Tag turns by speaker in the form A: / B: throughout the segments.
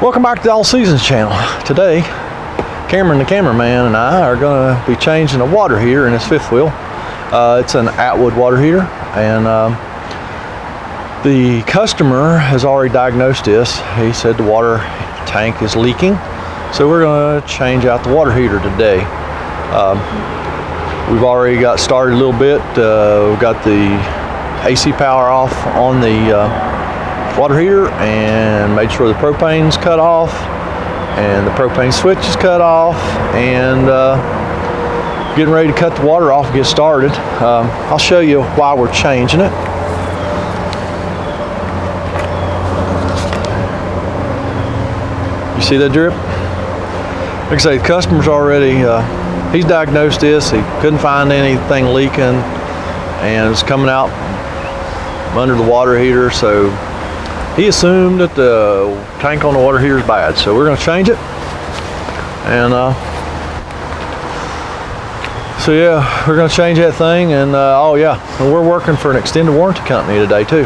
A: Welcome back to the All Seasons channel. Today, Cameron the cameraman and I are going to be changing a water heater in this fifth wheel. It's an Atwood water heater, and the customer has already diagnosed this. He said the water tank is leaking, so we're going to change out the water heater today. We've already got started a little bit. We've got the AC power off on the water heater and made sure the propane's cut off and the propane switch is cut off, and getting ready to cut the water off and get started. I'll show you why we're changing it. You see that drip? Like I say, the customer's already, he's diagnosed this. He couldn't find anything leaking and it's coming out under the water heater, so he assumed that the tank on the water heater is bad. So we're going to change it. And so yeah, we're going to change that thing. And oh yeah, and we're working for an extended warranty company today too.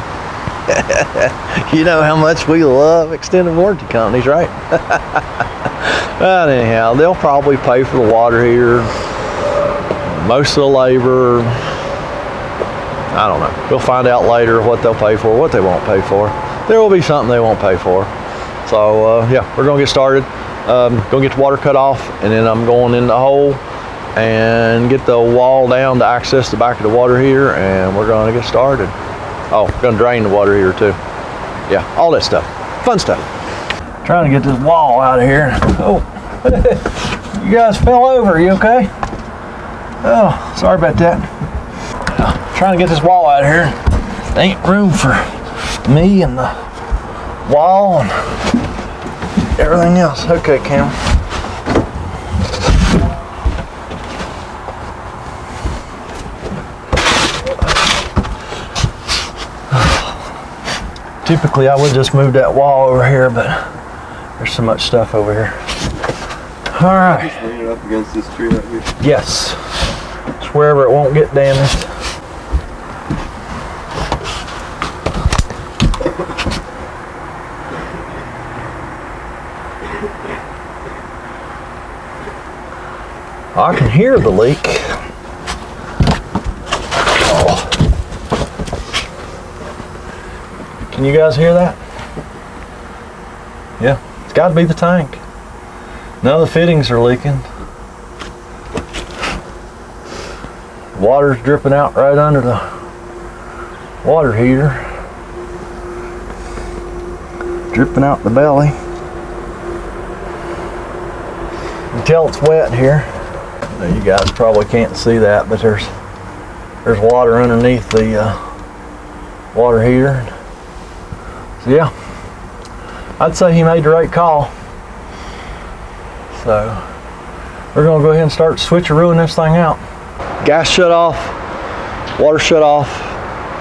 A: You know how much we love extended warranty companies, right? But anyhow, they'll probably pay for the water heater, most of the labor. I don't know. We'll find out later what they'll pay for, what they won't pay for. There will be something they won't pay for. So yeah, we're gonna get started. Gonna get the water cut off, and then I'm going in the hole and get the wall down to access the back of the water heater, and we're gonna get started. Oh, gonna drain the water heater too. Yeah, all that stuff, fun stuff. Trying to get this wall out of here. Oh, you guys fell over, you okay? Oh, sorry about that. Trying to get this wall out of here. There ain't room for me and the wall and everything else. Okay, Cam. Typically I would just move that wall over here, but there's so much stuff over here. All right.
B: Just lean it up against this tree right here.
A: Yes. It's wherever it won't get damaged. I can hear the leak. Oh. Can you guys hear that? Yeah, it's got to be the tank. None of the fittings are leaking. Water's dripping out right under the water heater. Dripping out the belly. You can tell it's wet here. You guys probably can't see that, but there's water underneath the water heater. So yeah, I'd say he made the right call. So we're gonna go ahead and start switcherooing this thing out. Gas shut off, water shut off,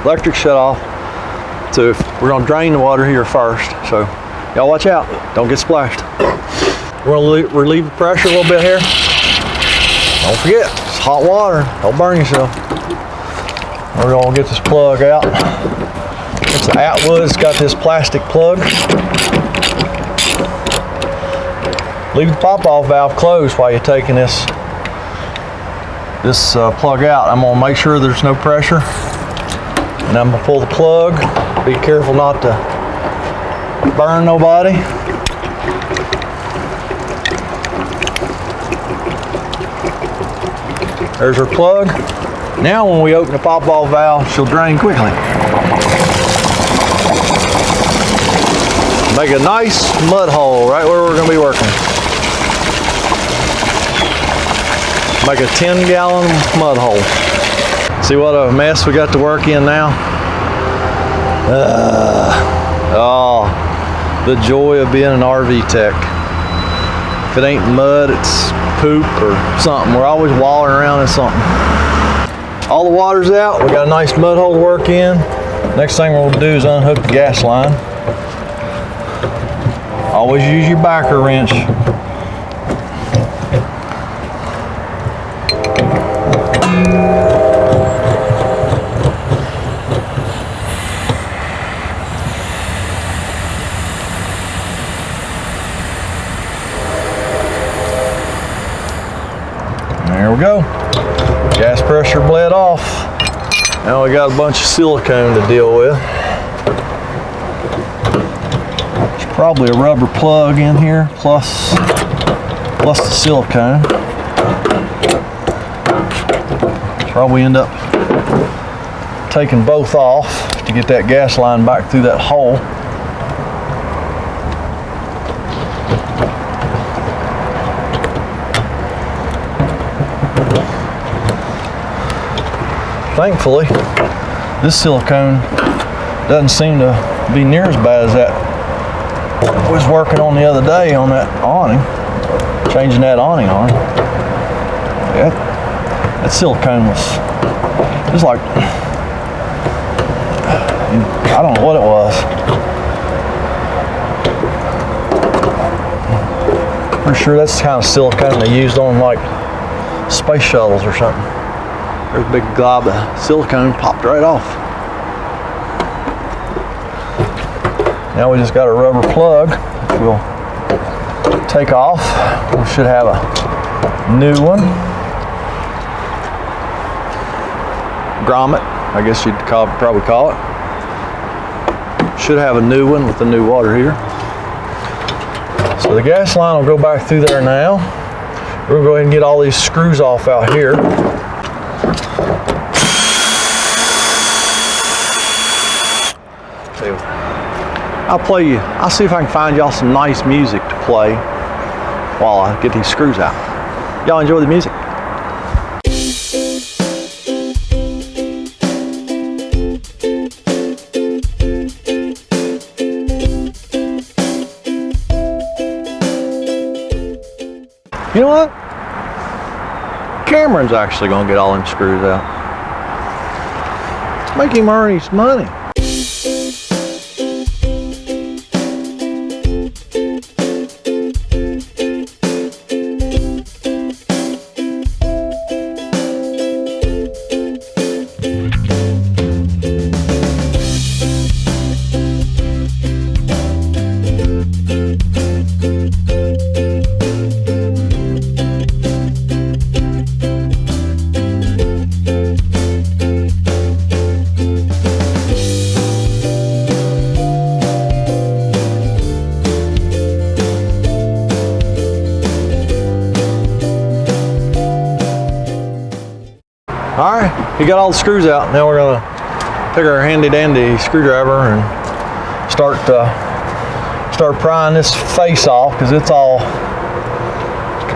A: electric shut off. So we're gonna drain the water heater first. So y'all watch out, don't get splashed. We're gonna relieve the pressure a little bit here. Don't forget, it's hot water. Don't burn yourself. We're gonna get this plug out. It's an Atwood. It's got this plastic plug. Leave the pop-off valve closed while you're taking this plug out. I'm gonna make sure there's no pressure, and I'm gonna pull the plug. Be careful not to burn nobody. There's her plug. Now when we open the pop-off valve, she'll drain quickly. Make a nice mud hole right where we're gonna be working. Make a 10-gallon mud hole. See what a mess we got to work in now? Oh, the joy of being an RV tech. If it ain't mud, it's poop or something. We're always wallowing around in something. All the water's out. We got a nice mud hole to work in. Next thing we'll do is unhook the gas line. Always use your backer wrench. There we go. Gas pressure bled off. Now we got a bunch of silicone to deal with. There's probably a rubber plug in here plus the silicone. Probably end up taking both off to get that gas line back through that hole. Thankfully, this silicone doesn't seem to be near as bad as that I was working on the other day on that awning, changing that awning on. That silicone was like, I don't know what it was. Pretty sure that's the kind of silicone they used on like space shuttles or something. There's a big glob of silicone popped right off. Now we just got a rubber plug, which we'll take off. We should have a new one. Grommet, I guess you'd probably call it. Should have a new one with the new water heater. So the gas line will go back through there now. We're gonna go ahead and get all these screws off out here. I'll see if I can find y'all some nice music to play while I get these screws out. Y'all enjoy the music. You know what? Cameron's actually gonna get all them screws out. Let's make him earn his money. All right, he got all the screws out. Now we're gonna take our handy dandy screwdriver and start prying this face off, because it's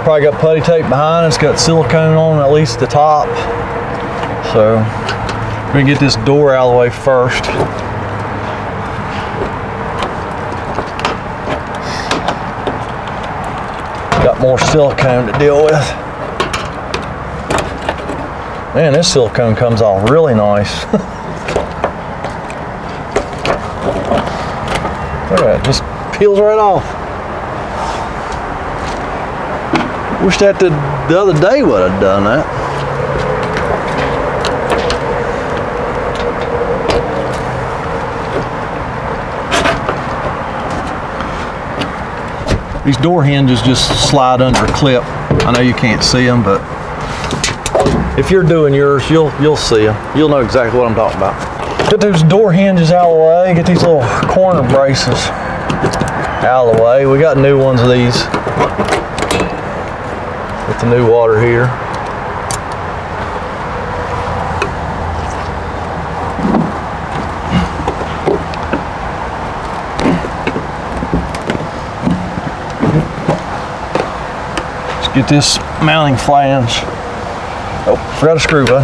A: probably got putty tape behind it. It's got silicone on at least the top. So we're gonna get this door out of the way first. Got more silicone to deal with. Man, this silicone comes off really nice. Look at that, just peels right off. Wish that the other day would have done that. These door hinges just slide under a clip. I know you can't see them, but if you're doing yours, you'll see them. You'll know exactly what I'm talking about. Get those door hinges out of the way. Get these little corner braces out of the way. We got new ones of these with the new water heater. Let's get this mounting flange. Oh, forgot a screw, bud.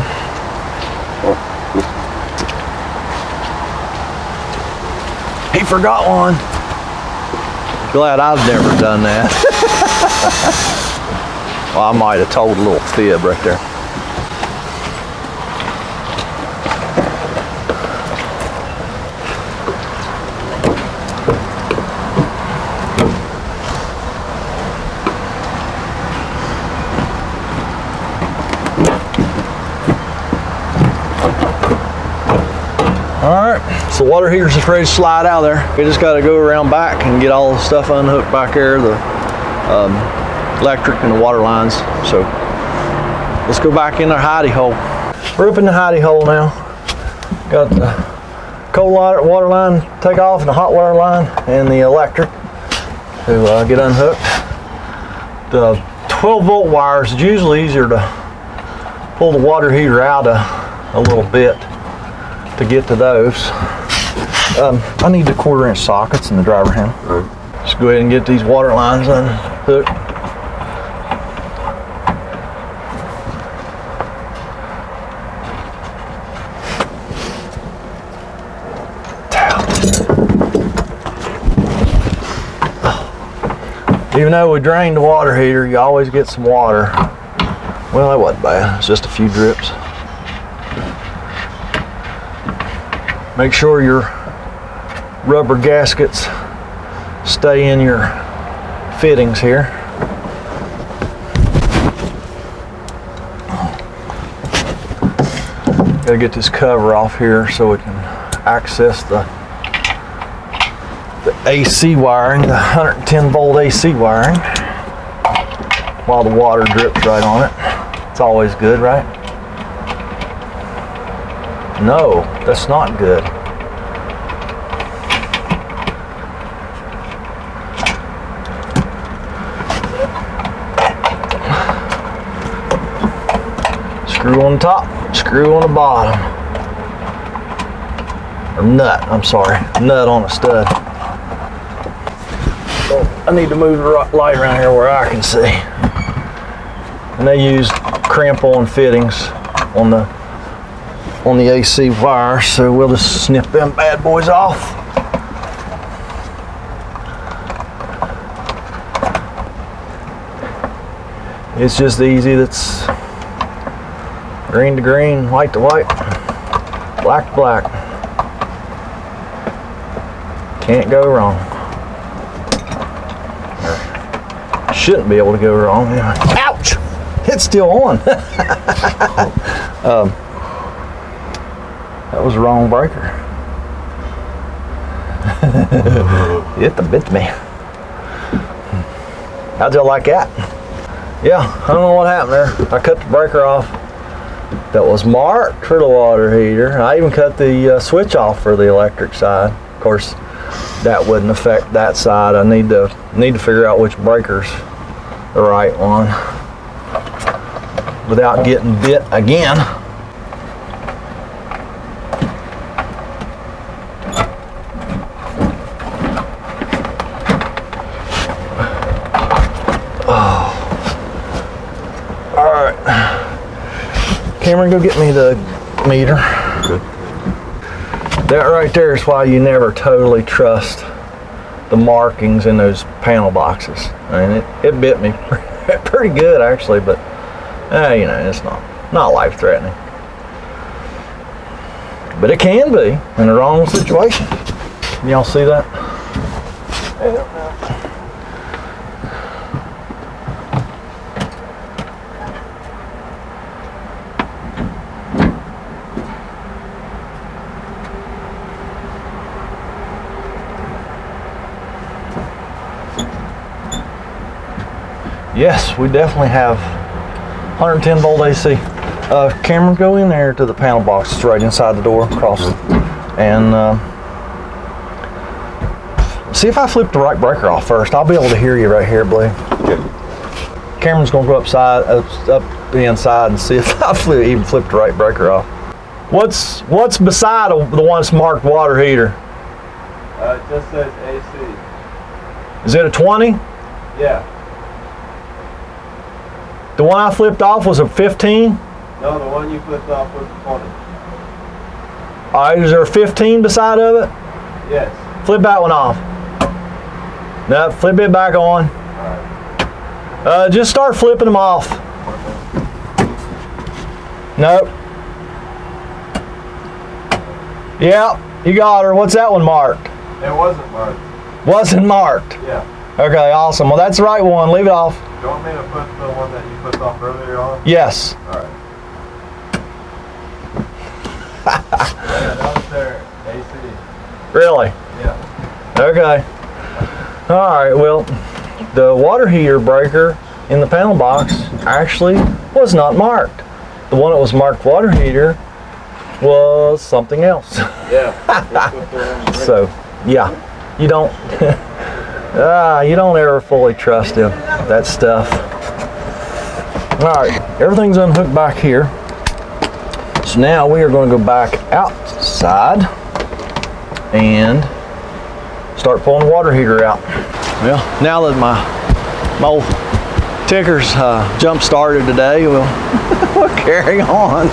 A: He forgot one. Glad I've never done that. Well, I might have told a little fib right there. So the water heater's just ready to slide out of there. We just got to go around back and get all the stuff unhooked back there, the electric and the water lines. So let's go back in our hidey hole. We're up in the hidey hole now. Got the cold water line take off and the hot water line and the electric to get unhooked. The 12-volt wires is usually easier to pull the water heater out a little bit to get to those. I need the 1/4-inch sockets in the driver handle. Let's go ahead and get these water lines unhooked. Even though we drained the water heater, you always get some water. Well, that wasn't bad. It's just a few drips. Make sure your rubber gaskets stay in your fittings here. Gotta get this cover off here so we can access the AC wiring, the 110-volt AC wiring, while the water drips right on it. It's always good, right? No, that's not good. Screw on the top, screw on the bottom. Or nut, I'm sorry, nut on a stud. I need to move the light around here where I can see. And they use cramp-on fittings on the AC wire, so we'll just snip them bad boys off. It's just easy. That's green to green, white to white, black to black. Can't go wrong. Shouldn't be able to go wrong. Ouch! It's still on. That was the wrong breaker. It bit me. How'd y'all like that? Yeah, I don't know what happened there. I cut the breaker off that was marked for the water heater. I even cut the switch off for the electric side. Of course, that wouldn't affect that side. I need to figure out which breaker's the right one without getting bit again. Oh. All right, Cameron, go get me the meter.
B: Good.
A: That right there is why you never totally trust the markings in those panel boxes. I mean, it bit me pretty good actually, but you know, it's not life-threatening. But it can be in the wrong situation. Y'all see that? I don't know. Yes, we definitely have 110-volt AC. Cameron, go in there to the panel box. It's right inside the door, across. And see if I flip the right breaker off first. I'll be able to hear you right here, Blue.
B: Okay.
A: Cameron's gonna go up the inside and see if I even flipped the right breaker off. What's beside the one that's marked water heater?
B: It just says AC.
A: Is it a 20?
B: Yeah.
A: The one I flipped off was a 15?
B: No, the one you flipped off was 20.
A: All right, is there a 15 beside of it?
B: Yes.
A: Flip that one off. No, flip it back on.
B: Alright.
A: Just start flipping them off. Nope. Yeah, you got her. What's that one marked?
B: It wasn't marked.
A: Wasn't marked.
B: Yeah.
A: Okay, awesome. Well, that's the right one. Leave it off.
B: Do you want me to put the one that you flipped off earlier on?
A: Yes.
B: Alright. Yeah, that was their AC.
A: Really?
B: Yeah.
A: Okay. All right. Well, the water heater breaker in the panel box actually was not marked. The one that was marked water heater was something else.
B: Yeah.
A: So, yeah, you don't you don't ever fully trust him, that stuff. All right, everything's unhooked back here. So now we are going to go back outside and start pulling the water heater out. Well, now that my old ticker's jump started today, we'll carry on.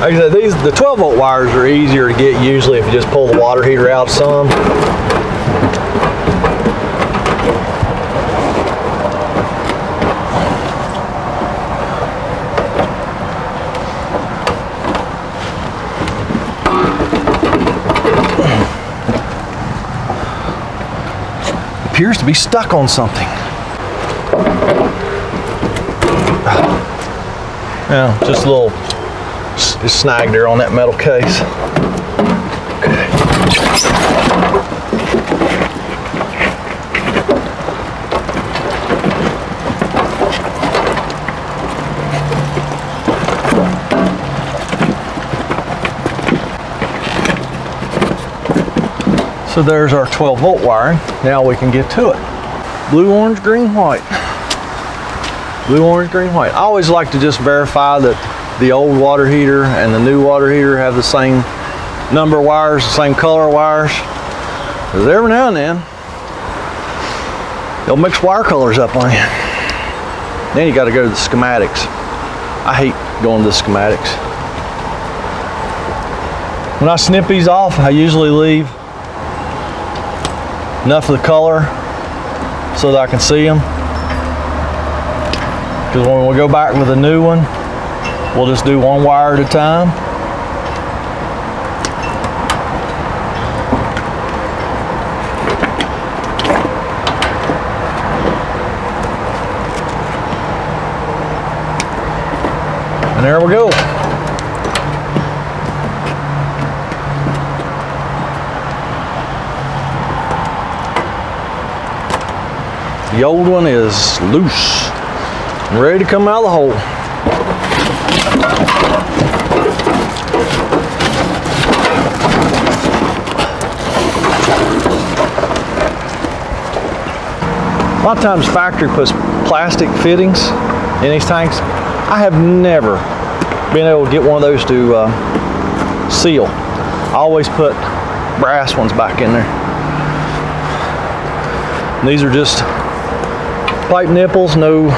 A: Like I said, the 12 volt wires are easier to get usually if you just pull the water heater out some. Appears to be stuck on something. Yeah, just a little snag there on that metal case. Okay. So there's our 12 volt wiring. Now we can get to it. Blue, orange, green, white. Blue, orange, green, white. I always like to just verify that the old water heater and the new water heater have the same number of wires, the same color wires. Because every now and then, they'll mix wire colors up on you. Then you got to go to the schematics. I hate going to the schematics. When I snip these off, I usually leave enough of the color so that I can see them. Because when we go back with a new one, we'll just do one wire at a time. And there we go. The old one is loose and ready to come out of the hole. A lot of times factory puts plastic fittings in these tanks. I have never been able to get one of those to seal. I always put brass ones back in there. And these are just pipe nipples, no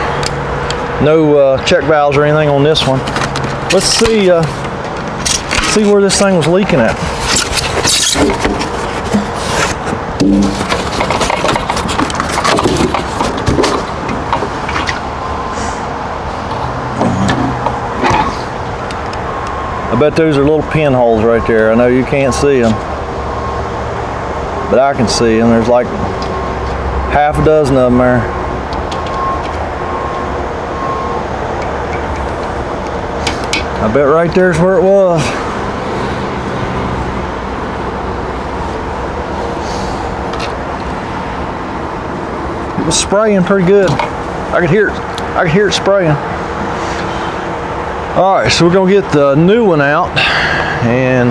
A: check valves or anything on this one. Let's see where this thing was leaking at. I bet those are little pinholes right there. I know you can't see them, but I can see them. There's like half a dozen of them there. I bet right there's where it was. It was spraying pretty good. I could hear it spraying. All right, so we're gonna get the new one out and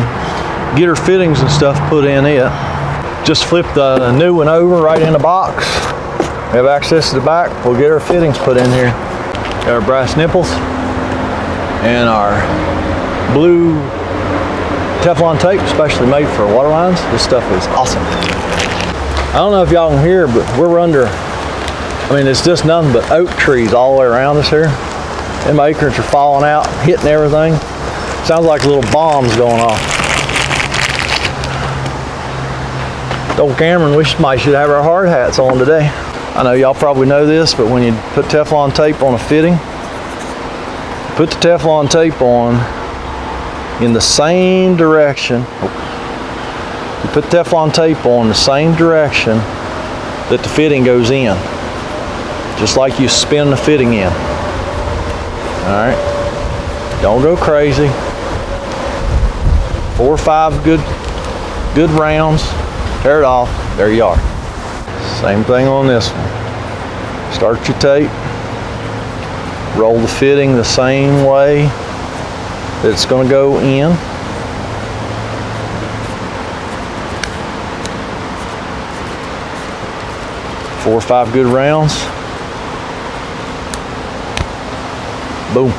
A: get her fittings and stuff put in it. Just flip the new one over right in the box. We have access to the back. We'll get our fittings put in here. Got our brass nipples and our blue Teflon tape, especially made for water lines. This stuff is awesome. I don't know if y'all can hear, but we're under, it's just nothing but oak trees all the way around us here. Them acorns are falling out, hitting everything. Sounds like little bombs going off. Old Cameron, we might should have our hard hats on today. I know y'all probably know this, but when you put Teflon tape on a fitting, put the Teflon tape on in the same direction. You put Teflon tape on the same direction that the fitting goes in. Just like you spin the fitting in. Alright. Don't go crazy. 4 or 5 good rounds. Tear it off. There you are. Same thing on this one. Start your tape. roll the fitting the same way that it's going to go in. Four or five good rounds. Boom.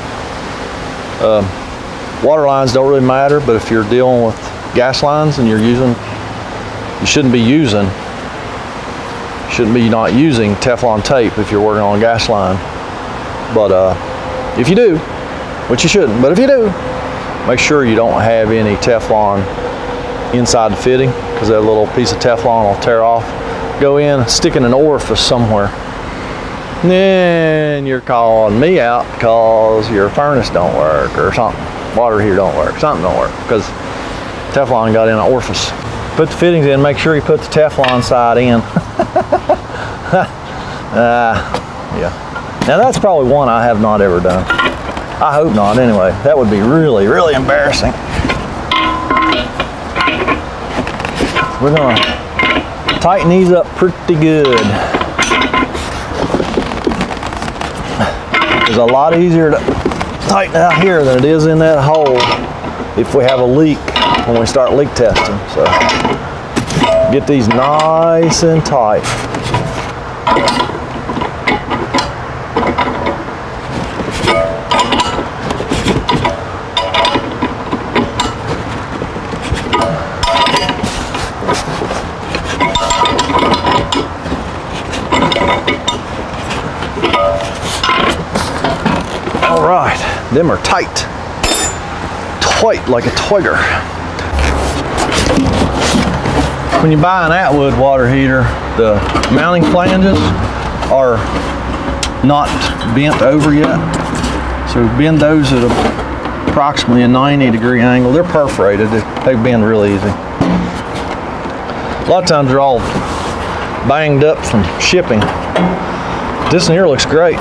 A: Water lines don't really matter, but if you're dealing with gas lines and you shouldn't be not using Teflon tape if you're working on a gas line. But if you do, which you shouldn't, but if you do, make sure you don't have any Teflon inside the fitting, because that little piece of Teflon will tear off. Go in, stick in an orifice somewhere. Then you're calling me out because your furnace don't work or something. Water heater don't work, something don't work, because Teflon got in an orifice. Put the fittings in, make sure you put the Teflon side in. Yeah. Now that's probably one I have not ever done. I hope not anyway. That would be really, really embarrassing. We're gonna tighten these up pretty good. It's a lot easier to tighten out here than it is in that hole if we have a leak when we start leak testing. So get these nice and tight. All right, them are tight like a Twigger. When you buy an Atwood water heater, the mounting flanges are not bent over yet. So bend those at approximately a 90-degree angle. They're perforated. They bend real easy. A lot of times they're all banged up from shipping. This one here looks great.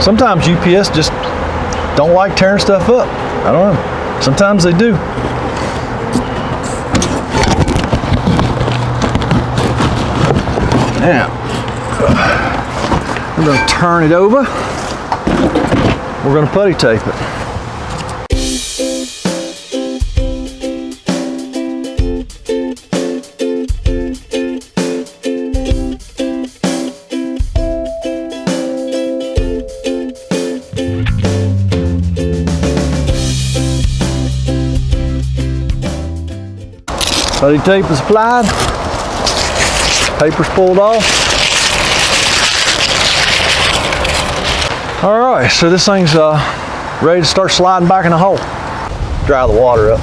A: Sometimes UPS just don't like tearing stuff up. I don't know. Sometimes they do. Now, we're going to turn it over. We're going to putty tape it. Putty tape is applied, paper's pulled off. All right, so this thing's ready to start sliding back in the hole. Dry the water up.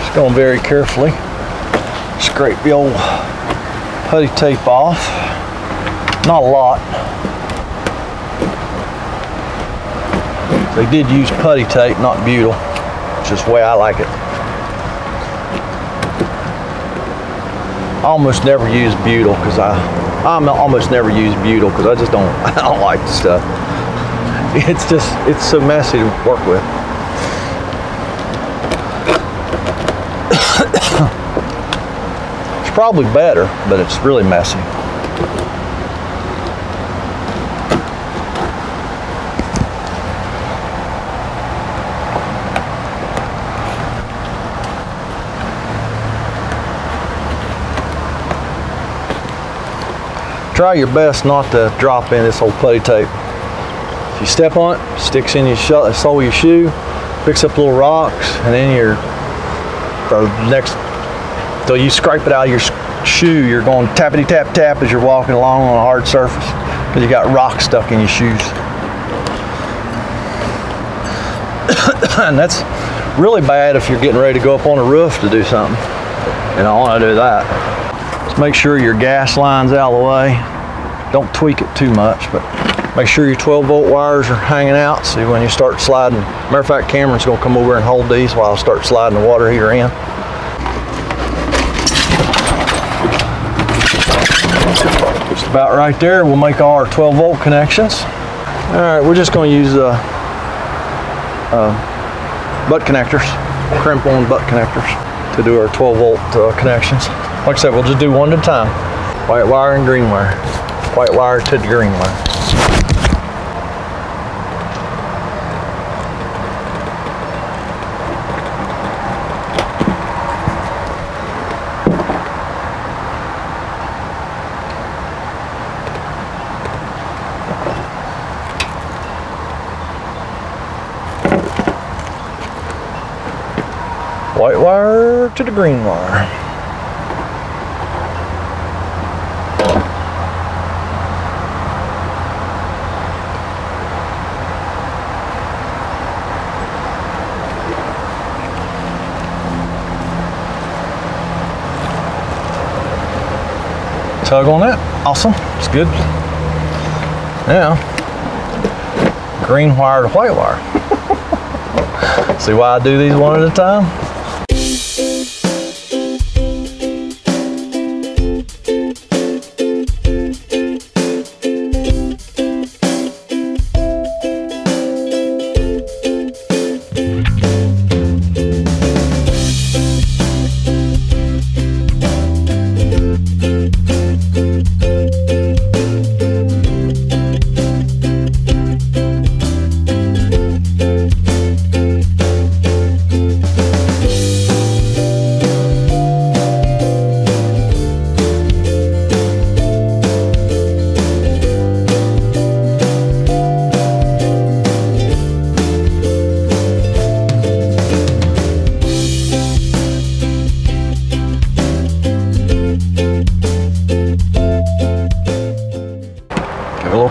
A: Just going very carefully. Scrape the old putty tape off. Not a lot. They did use putty tape, not butyl, which is the way I like it. I almost never use butyl because I just don't I don't like the stuff. It's so messy to work with. It's probably better, but it's really messy. Try your best not to drop in this old putty tape. If you step on it, sticks in your sole of your shoe, picks up little rocks, and then till you scrape it out of your shoe, you're going tappity tap tap as you're walking along on a hard surface because you got rocks stuck in your shoes. And that's really bad if you're getting ready to go up on a roof to do something. You don't want to do that. Just make sure your gas line's out of the way. Don't tweak it too much, but make sure your 12-volt wires are hanging out. So when you start sliding, matter of fact, Cameron's gonna come over and hold these while I start sliding the water heater in. About right there, we'll make all our 12 volt connections. All right, we're just going to use butt connectors, crimp-on butt connectors to do our 12 volt connections. Like I said, we'll just do one at a time. White wire and green wire. White wire to the green wire. White wire to the green wire. Tug on that. Awesome. It's good. Now, green wire to white wire. See why I do these one at a time?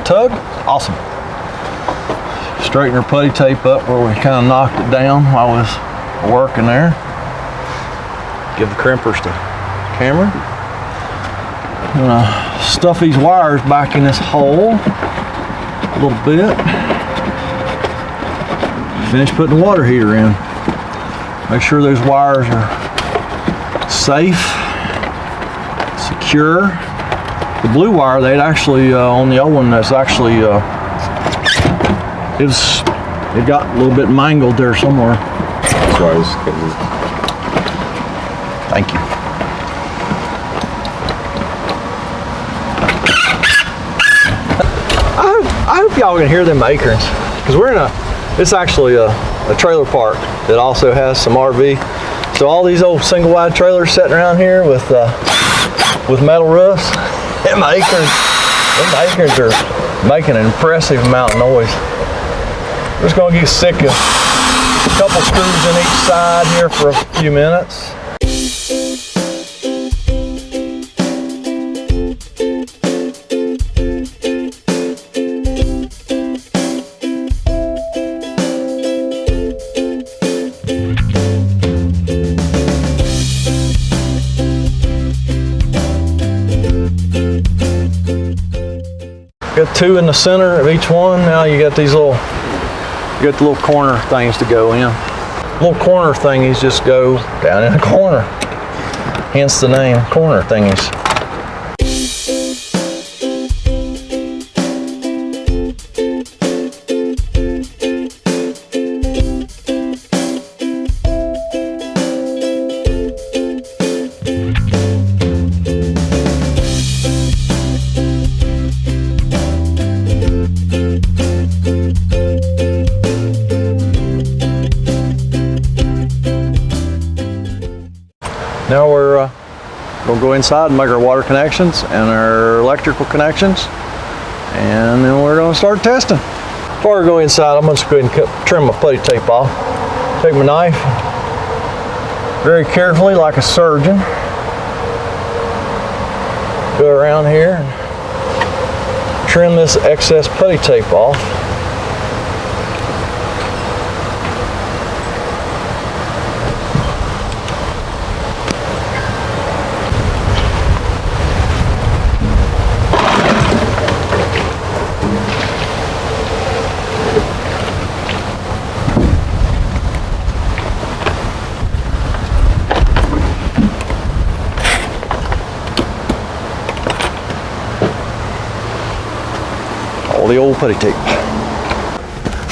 A: Tug, awesome. Straighten your putty tape up where we kind of knocked it down while I was working there. Give the crimpers to camera. I'm gonna stuff these wires back in this hole a little bit. Finish putting the water heater in. Make sure those wires are safe, secure. The blue wire, they'd actually, on the old one, that's actually, it got a little bit mangled there somewhere.
B: That's why I was getting...
A: Thank you. I hope y'all can hear them acorns, because we're in it's actually a trailer park that also has some RV. So all these old single wide trailers sitting around here with metal roofs. Them acorns are making an impressive amount of noise. We're just gonna get sick of a couple screws in each side here for a few minutes. Got two in the center of each one. Now you got these little, you got the little corner things to go in. Little corner thingies just go down in the corner. Hence the name, corner thingies. Now we're going to go inside and make our water connections and our electrical connections, and then we're going to start testing. Before I go inside, I'm going to go ahead and trim my putty tape off. Take my knife, very carefully like a surgeon, go around here and trim this excess putty tape off. with the old putty tip.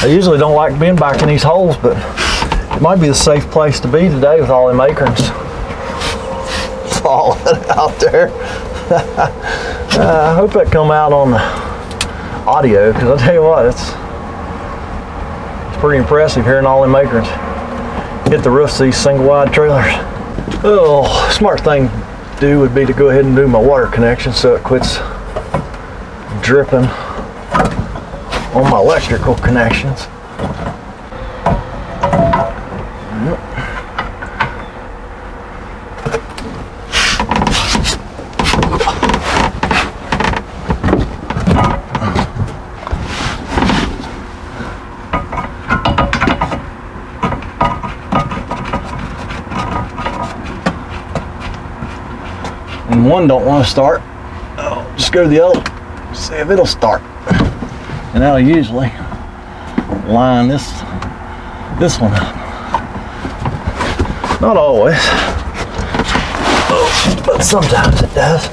A: I usually don't like being back in these holes, but it might be the safe place to be today with all them acorns falling out there. I hope that come out on the audio, because I'll tell you what, it's pretty impressive hearing all them acorns hit the roofs of these single wide trailers. Oh, smart thing to do would be to go ahead and do my water connection so it quits dripping on my electrical connections. And one don't want to start, just go to the other, see if it'll start. And that'll usually line this one up. Not always, but sometimes it does.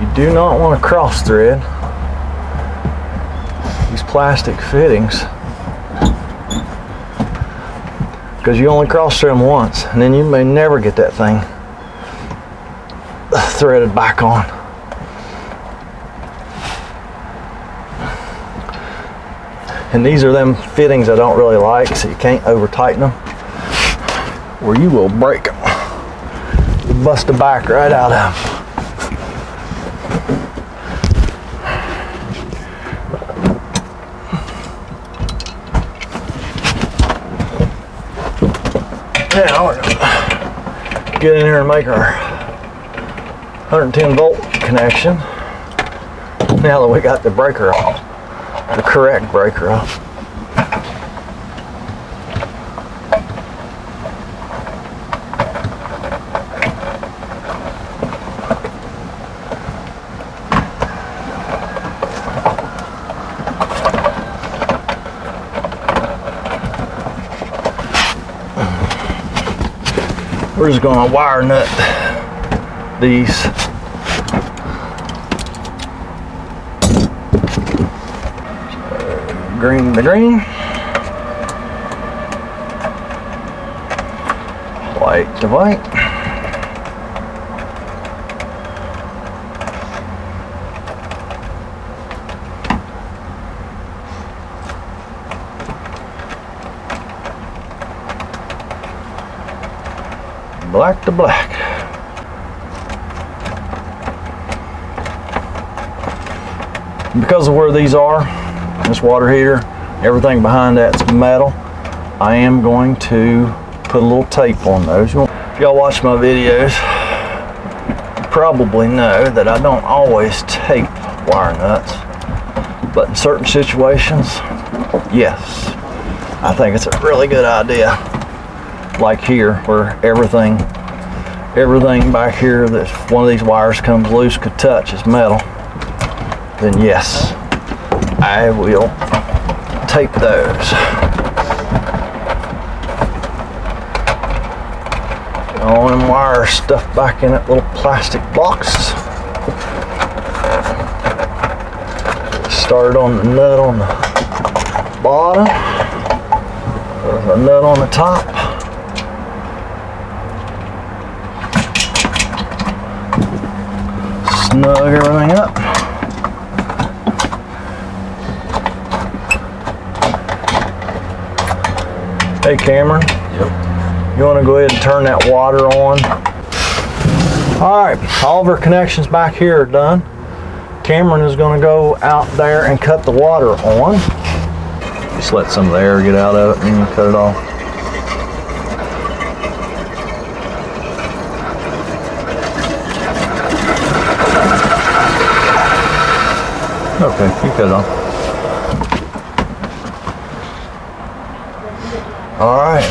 A: You do not want to cross thread these plastic fittings, because you only cross thread them once, and then you may never get that thing threaded back on. And these are them fittings I don't really like, so you can't over tighten them or you will break them. You bust the back right out of them. Now we're gonna get in here and make our 110 volt connection. Now that we got the breaker off, the correct breaker off. We're just going to wire nut these. Green to green, white to white. Black to black. Because of where these are, this water heater, everything behind that's metal, I am going to put a little tape on those. If y'all watch my videos, you probably know that I don't always tape wire nuts, but in certain situations, yes, I think it's a really good idea. Like here, where everything back here that one of these wires comes loose could touch is metal, then yes, I will tape those. All them wires stuffed back in that little plastic box. Started on the nut on the bottom. There's a nut on the top. Snug everything up. Hey Cameron.
B: Yep.
A: You want to go ahead and turn that water on? Alright, all of our connections back here are done. Cameron is going to go out there and cut the water on. Just let some of the air get out of it and then cut it off. Okay, you cut it off. Alright.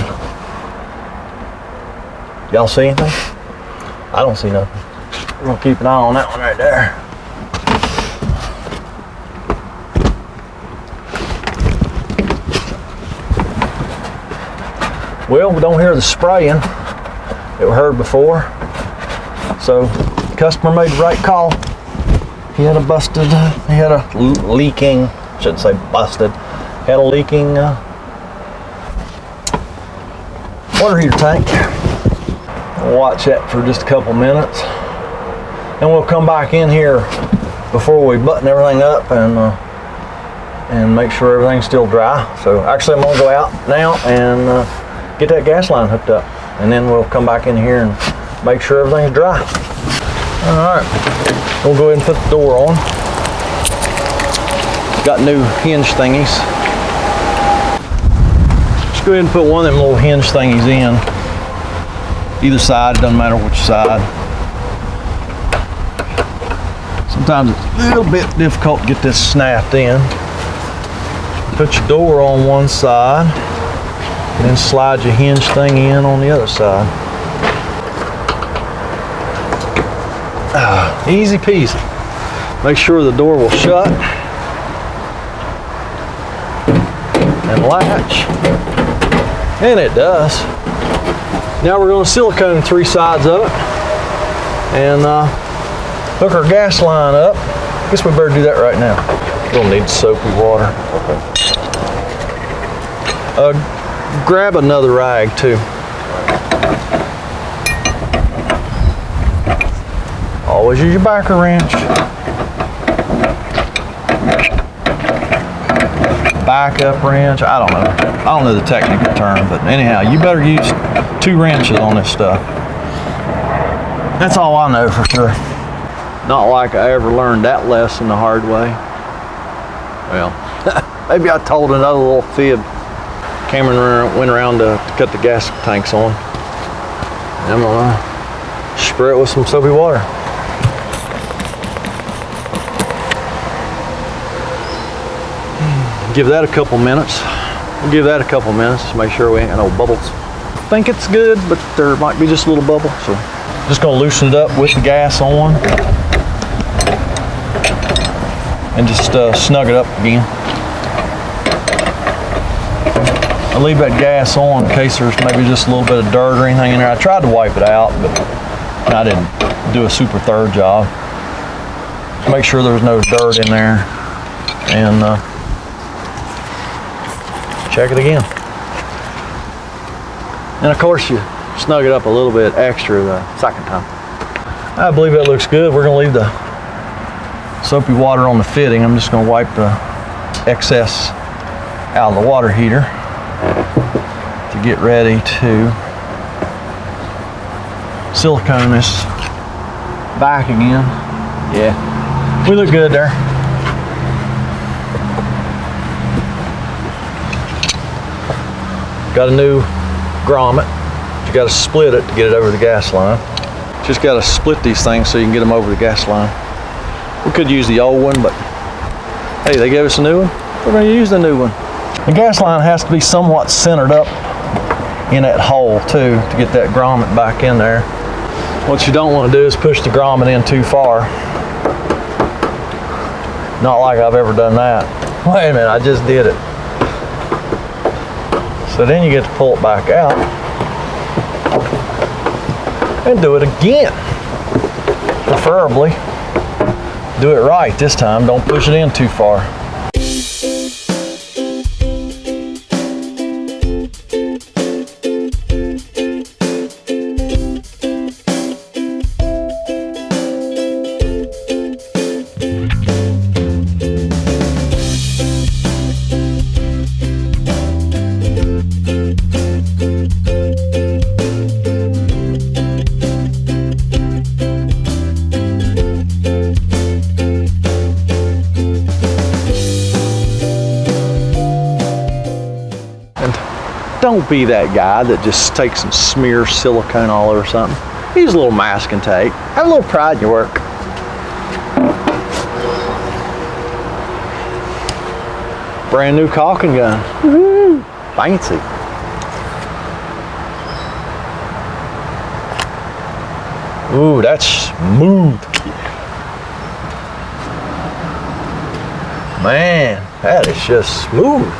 A: Y'all see anything? I don't see nothing. We're gonna keep an eye on that one right there. Well, we don't hear the spraying that we heard before. So the customer made the right call. He had a leaking, shouldn't say busted, had a leaking water heater tank. We'll watch that for just a couple minutes. And we'll come back in here before we button everything up and make sure everything's still dry. So actually I'm gonna go out now and get that gas line hooked up. And then we'll come back in here and make sure everything's dry. All right, we'll go ahead and put the door on. Got new hinge thingies. Just go ahead and put one of them little hinge thingies in. Either side, doesn't matter which side. Sometimes it's a little bit difficult to get this snapped in. Put your door on one side, and then slide your hinge thing in on the other side. Easy peasy. Make sure the door will shut and latch, and it does. Now we're going to silicone 3 sides of it and hook our gas line up. Guess we better do that right now. We'll need soapy water. Grab another rag too. Always use your backer wrench. Backup wrench, I don't know the technical term, but anyhow, you better use 2 wrenches on this stuff. That's all I know for sure. Not like I ever learned that lesson the hard way. Well, maybe I told another little fib. Cameron went around to cut the gas tanks on. I'm gonna spray it with some soapy water. Give that a couple minutes. We'll give that a couple minutes to make sure we ain't got no bubbles. I think it's good, but there might be just a little bubble. So just gonna loosen it up with the gas on and just snug it up again. I leave that gas on in case there's maybe just a little bit of dirt or anything in there. I tried to wipe it out, but I didn't do a super thorough job. Just make sure there's no dirt in there and check it again. And of course you snug it up a little bit extra the second time. I believe that looks good. We're gonna leave the soapy water on the fitting. I'm just gonna wipe the excess out of the water heater to get ready to silicone this back again. Yeah, we look good there. Got a new grommet. You got to split it to get it over the gas line. Just got to split these things so you can get them over the gas line. We could use the old one, but hey, they gave us a new one. We're going to use the new one. The gas line has to be somewhat centered up in that hole too to get that grommet back in there. What you don't want to do is push the grommet in too far. Not like I've ever done that. Wait a minute, I just did it. So then you get to pull it back out and do it again. Preferably do it right this time. Don't push it in too far. Don't be that guy that just takes and smears silicone all over something. Use a little masking tape. Have a little pride in your work. Brand new caulking gun. Woo-hoo. Fancy. Ooh, that's smooth. Man, that is just smooth.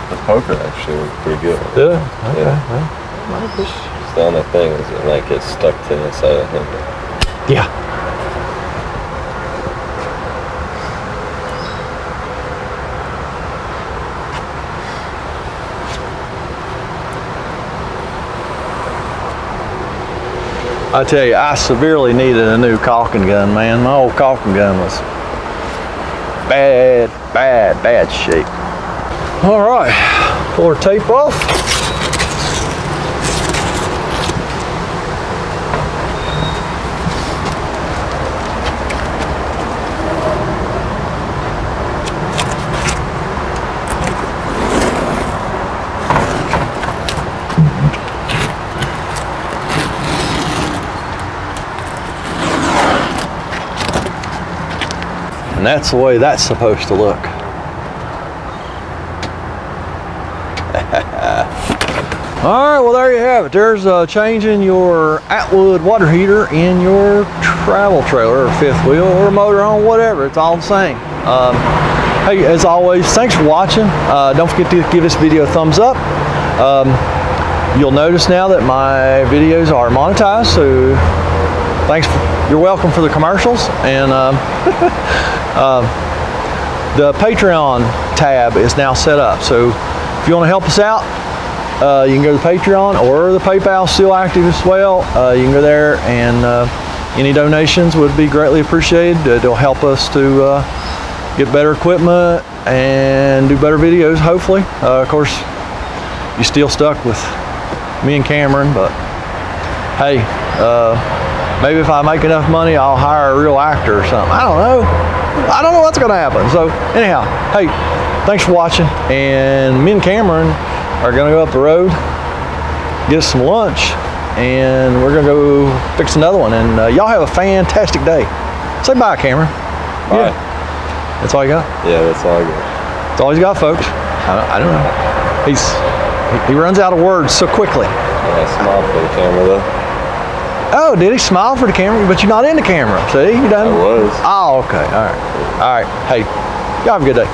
B: The poker actually was pretty good.
A: Yeah, okay.
B: might push down that thing and like get stuck to the side of the handle.
A: Yeah. I tell you, I severely needed a new caulking gun, man. My old caulking gun was bad shape. All right, pull our tape off. And that's the way that's supposed to look. All right, well there you have it. There's changing your Atwood water heater in your travel trailer or fifth wheel or motorhome, whatever. It's all the same. Hey, as always, thanks for watching. Don't forget to give this video a thumbs up. You'll notice now that my videos are monetized, so you're welcome for the commercials. And the Patreon tab is now set up, so if you want to help us out, you can go to Patreon, or the PayPal is still active as well. You can go there, and any donations would be greatly appreciated. It'll help us to get better equipment and do better videos, hopefully. Of course, you're still stuck with me and Cameron, but hey, maybe if I make enough money, I'll hire a real actor or something. I don't know. I don't know what's going to happen. So anyhow, hey, thanks for watching. And me and Cameron are going to go up the road, get us some lunch, and we're going to go fix another one. And y'all have a fantastic day. Say bye, Cameron.
B: Bye.
A: Yeah. That's all you got?
B: Yeah, that's all I got.
A: That's all he's got, folks. I don't know. He runs out of words so quickly.
B: Yeah, I smiled for the camera though.
A: Oh, did he smile for the camera? But you're not in the camera. See, you done?
B: I was.
A: Oh, okay. All right. All right. Hey, y'all have a good day.